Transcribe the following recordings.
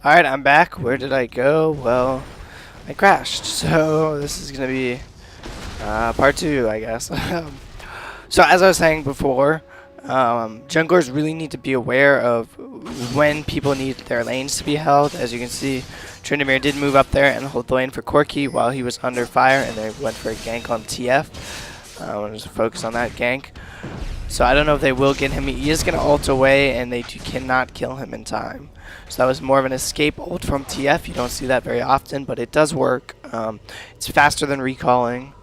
Alright, I'm back. Where did I go? Well, I crashed. So this is going to be part 2, I guess. So as I was saying before, junglers really need to be aware of when people need their lanes to be held. As you can see, trynd did move up there and hold the lane for Corki while he was under fire, and they went for a gank on TF. I want to just focus on that gank. So I don't know if they will get him. He is going to ult away, and they cannot kill him in time. So that was more of an escape ult from TF. You don't see that very often, but it does work. It's faster than recalling,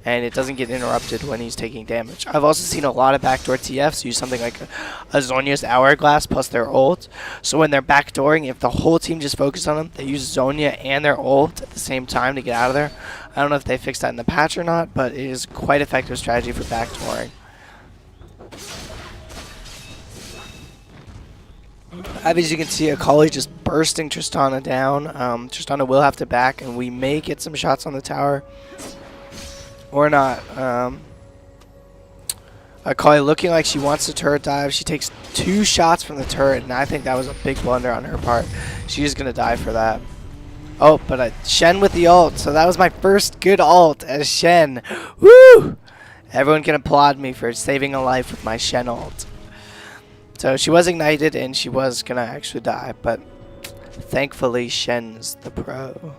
and it doesn't get interrupted when he's taking damage. I've also seen a lot of backdoor TFs use something like a Zhonya's Hourglass plus their ult. So when they're backdooring, if the whole team just focuses on them, they use Zhonya and their ult at the same time to get out of there. I don't know if they fixed that in the patch or not, but it is quite effective strategy for backdooring. As you can see, Akali just bursting Tristana down. Tristana will have to back, and we may get some shots on the tower. Or not. Akali looking like she wants to turret dive. She takes 2 shots from the turret, and I think that was a big blunder on her part. She's going to die for that. Oh, but Shen with the ult. So that was my first good ult as Shen. Woo! Everyone can applaud me for saving a life with my Shen ult. So she was ignited and she was going to actually die, but thankfully Shen's the pro.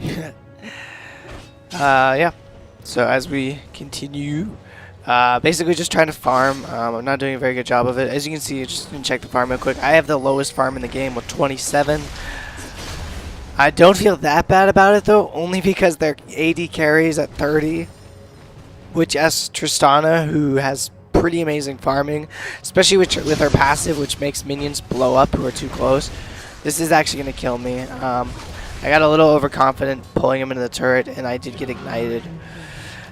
Yeah. So as we continue, basically just trying to farm. I'm not doing a very good job of it. As you can see, just gonna check the farm real quick. I have the lowest farm in the game with 27. I don't feel that bad about it though, only because their AD carries at 30, which as Tristana, who has pretty amazing farming, especially with her passive, which makes minions blow up who are too close. This is actually going to kill me. I got a little overconfident pulling him into the turret, and I did get ignited.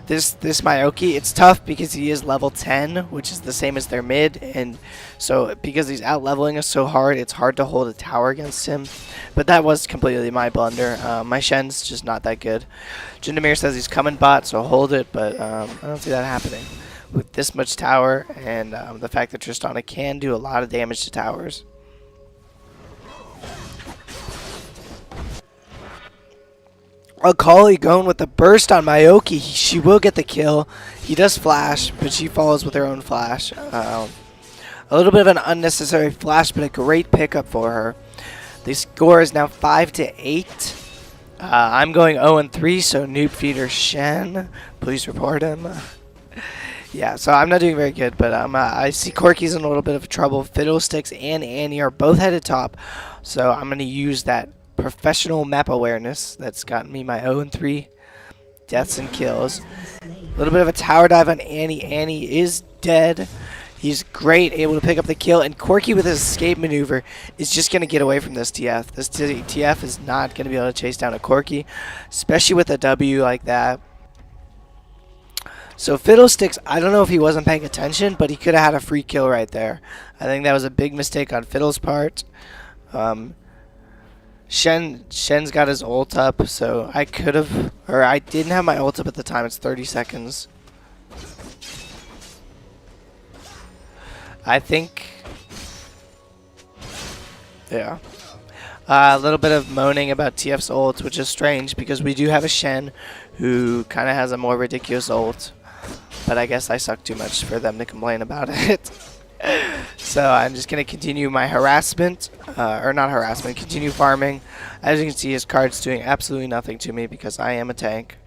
This Maoki, it's tough because he is level 10, which is the same as their mid, and so because he's out leveling us so hard, it's hard to hold a tower against him. But that was completely my blunder. My Shen's just not that good. trynd says he's coming bot, so hold it, but I don't see that happening with this much tower, and the fact that Tristana can do a lot of damage to towers. Akali going with the burst on Maoki. She will get the kill. He does flash, but she follows with her own flash. A little bit of an unnecessary flash, but a great pickup for her. The score is now 5-8. I'm going 0-3, so noob feeder Shen, please report him. Yeah, so I'm not doing very good, but I see Corki's in a little bit of trouble. Fiddlesticks and Annie are both headed top, so I'm going to use that professional map awareness that's gotten me my 0-3 deaths and kills. A little bit of a tower dive on Annie. Annie is dead. He's great, able to pick up the kill, and Corki with his escape maneuver is just going to get away from this TF. This TF is not going to be able to chase down a Corki, especially with a W like that. So Fiddlesticks, I don't know if he wasn't paying attention, but he could have had a free kill right there. I think that was a big mistake on Fiddle's part. Shen's got his ult up, so I could have, or I didn't have my ult up at the time. It's 30 seconds. I think, yeah. A little bit of moaning about TF's ult, which is strange because we do have a Shen who kind of has a more ridiculous ult. But I guess I suck too much for them to complain about it. So I'm just going to continue my harassment, or not harassment, continue farming. As you can see, his card's doing absolutely nothing to me because I am a tank.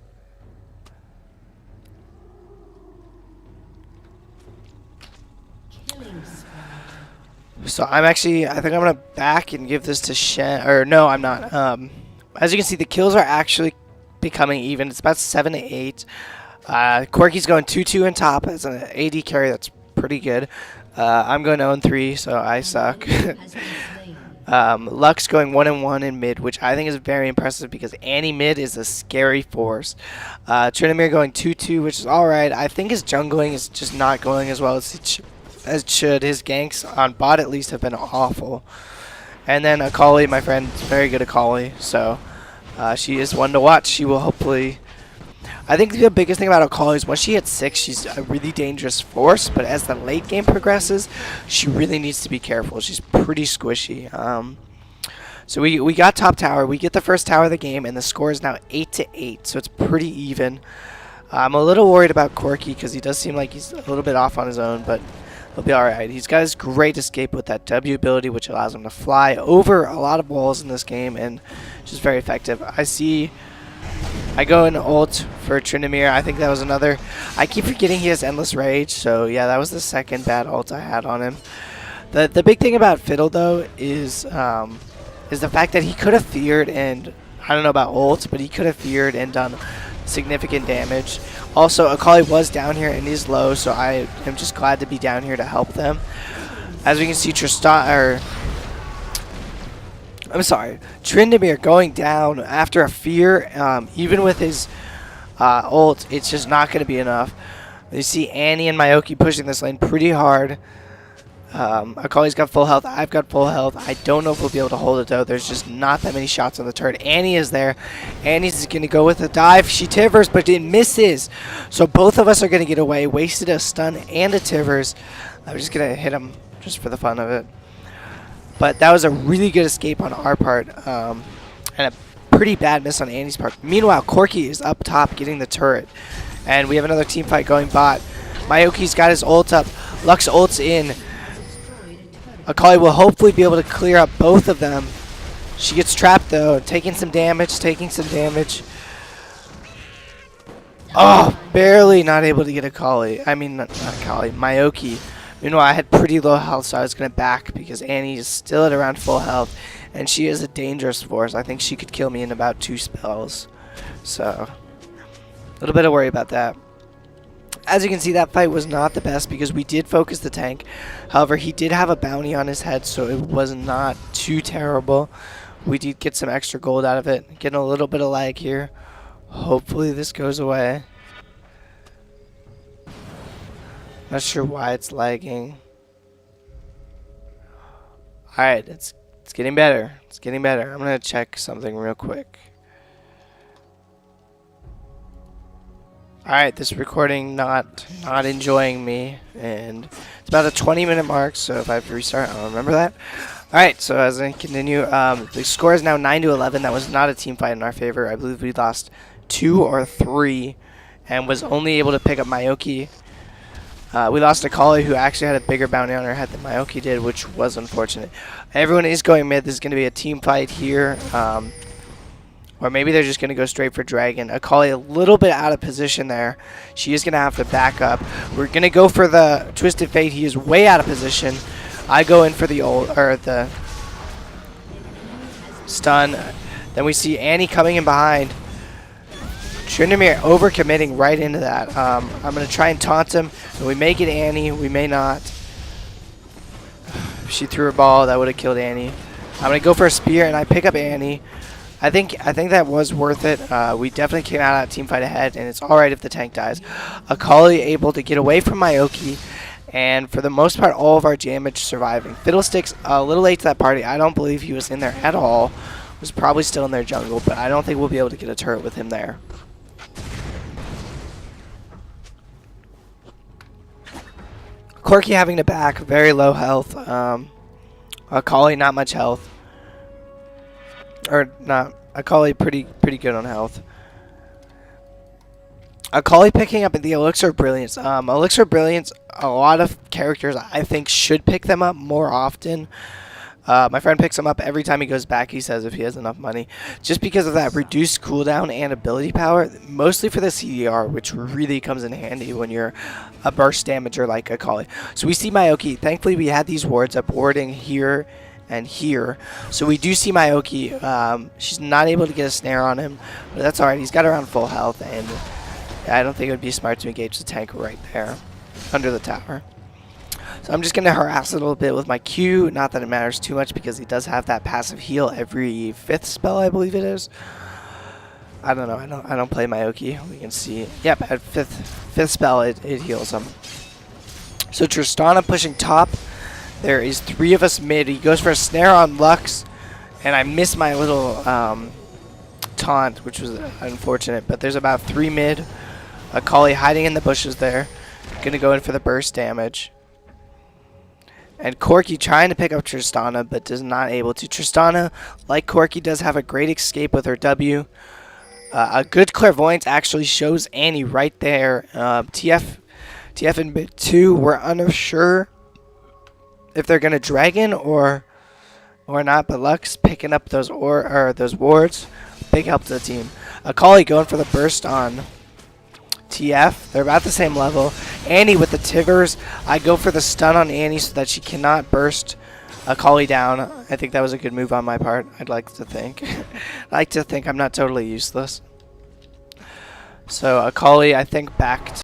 So I'm actually, I think I'm going to back and give this to Shen, or no, I'm not. As you can see, the kills are actually becoming even. It's about 7-8. Corki's going 2-2 in top as an AD carry. That's pretty good. I'm going 0-3, so I suck. Lux going 1-1 in mid, which I think is very impressive because Annie mid is a scary force. trynd going 2-2, which is alright. I think his jungling is just not going as well as it should. His ganks on bot at least have been awful. And then Akali, my friend, is very good Akali, so she is one to watch. She will hopefully I think the biggest thing about Akali is once she hits 6, she's a really dangerous force, but as the late game progresses, she really needs to be careful. She's pretty squishy. So we got top tower. We get the first tower of the game, and the score is now 8-8, so it's pretty even. I'm a little worried about Corki because he does seem like he's a little bit off on his own, but he'll be alright. He's got his great escape with that W ability, which allows him to fly over a lot of walls in this game, and just very effective. I go in ult for Trynd. I think that was another. I keep forgetting he has Endless Rage, so yeah, that was the second bad ult I had on him. The big thing about Fiddle, though, is the fact that he could have feared, and I don't know about ult, but he could have feared and done significant damage. Also, Akali was down here and is low, so I am just glad to be down here to help them. As we can see, Trynd going down after a fear, even with his ult, it's just not going to be enough. You see Annie and Maoki pushing this lane pretty hard. Akali's got full health. I've got full health. I don't know if we'll be able to hold it, though. There's just not that many shots on the turret. Annie is there. Annie's going to go with a dive. She tivers, but it misses. So both of us are going to get away. Wasted a stun and a tivers. I'm just going to hit him just for the fun of it. But that was a really good escape on our part. And a pretty bad miss on Annie's part. Meanwhile, Corki is up top getting the turret. And we have another team fight going bot. Maoki's got his ult up. Lux ults in. Akali will hopefully be able to clear up both of them. She gets trapped, though. Taking some damage. Oh, barely not able to get Akali. I mean, not Akali. Maoki. Meanwhile, I had pretty low health, so I was going to back because Annie is still at around full health. And she is a dangerous force. I think she could kill me in about 2 spells. So, a little bit of worry about that. As you can see, that fight was not the best because we did focus the tank. However, he did have a bounty on his head, so it was not too terrible. We did get some extra gold out of it. Getting a little bit of lag here. Hopefully this goes away. Not sure why it's lagging. Alright, it's getting better. It's getting better. I'm going to check something real quick. Alright, this recording not enjoying me, and it's about a 20-minute mark, so if I have to restart, I'll remember that. Alright, so as I continue, the score is now 9-11. That was not a team fight in our favor. I believe we lost 2 or 3, and was only able to pick up Maoki. We lost Akali, who actually had a bigger bounty on her head than Maoki did, which was unfortunate. Everyone is going mid. This is going to be a team fight here. Or maybe they're just going to go straight for Dragon. Akali a little bit out of position there. She is going to have to back up. We're going to go for the Twisted Fate. He is way out of position. I go in for the the stun. Then we see Annie coming in behind. Trynd overcommitting right into that. I'm going to try and taunt him. And we may get Annie. We may not. If she threw her ball, that would have killed Annie. I'm going to go for a spear, and I pick up Annie. I think that was worth it. We definitely came out of that team fight ahead, and it's alright if the tank dies. Akali able to get away from Maoki, and for the most part, all of our damage surviving. Fiddlesticks a little late to that party. I don't believe he was in there at all. Was probably still in their jungle, but I don't think we'll be able to get a turret with him there. Corki having to back, very low health. Akali not much health. Or not, Akali pretty good on health. Akali picking up the Elixir of Brilliance. Elixir of Brilliance, a lot of characters I think should pick them up more often. My friend picks them up every time he goes back, he says, if he has enough money. Just because of that reduced cooldown and ability power, mostly for the CDR, which really comes in handy when you're a burst damager like Akali. So we see Maoki. Thankfully, we had these wards up, warding here and here. So we do see Maoki. She's not able to get a snare on him, but that's alright. He's got around full health, and I don't think it would be smart to engage the tank right there under the tower. So I'm just going to harass it a little bit with my Q. Not that it matters too much because he does have that passive heal every 5th spell, I believe it is. I don't know. I don't play Maoki. We can see. Yep, at 5th spell it heals him. So Tristana pushing top. There is 3 of us mid. He goes for a snare on Lux, and I miss my little taunt, which was unfortunate. But there's about 3 mid. Akali hiding in the bushes there. Gonna go in for the burst damage. And Corki trying to pick up Tristana, but does not able to. Tristana, like Corki, does have a great escape with her W. A good clairvoyance actually shows Annie right there. TF and mid 2 were unsure if they're gonna dragon or not, but Lux picking up those those wards, big help to the team. Akali going for the burst on TF. They're about the same level. Annie with the Tivers. I go for the stun on Annie so that she cannot burst Akali down. I think that was a good move on my part. I'd like to think. I like to think I'm not totally useless. So Akali, I think, back to